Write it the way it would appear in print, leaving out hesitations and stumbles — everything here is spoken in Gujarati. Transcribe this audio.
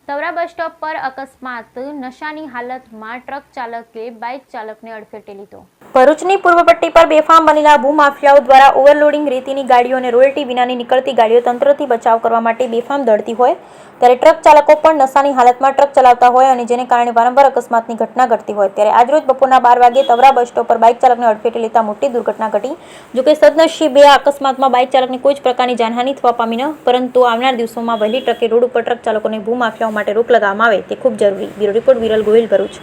તવરા બસ સ્ટોપ પર અકસ્માત, નશાની હાલતમાં ટ્રક ચાલકે બાઇક ચાલકને અડફેટે લીધો. ભરૂચની પૂર્વ પટ્ટી પર બેફામ બનેલા ભૂમાફિયાઓ દ્વારા ઓવરલોડિંગ રેતીની ગાડીઓ અને રોયલ્ટી વિનાની નીકળતી ગાડીઓ તંત્રથી બચાવ કરવા માટે બેફામ દોડતી હોય ત્યારે ટ્રક ચાલકો પણ નશાની હાલતમાં ટ્રક ચલાવતા હોય અને જેને કારણે વારંવાર અકસ્માતની ઘટના ઘટતી હોય ત્યારે આજરોજ બપોરના 12 વાગે તવરા બસ સ્ટોપ પર બાઇક ચાલકને અડફેટે લેતા મોટી દુર્ઘટના ઘટી. જોકે સદનસીબે આ અકસ્માતમાં બાઇક ચાલકની કોઈ જ પ્રકારની જાનહાનિ થવા પામી ન, પરંતુ આવનાર દિવસોમાં વહેલી તકે રોડ ઉપર ટ્રક ચાલકોને ભૂમાફિયાઓ માટે રોક લગાવવામાં આવે તે ખૂબ જરૂરી. Bureau report Viral Gohil, Bharuch.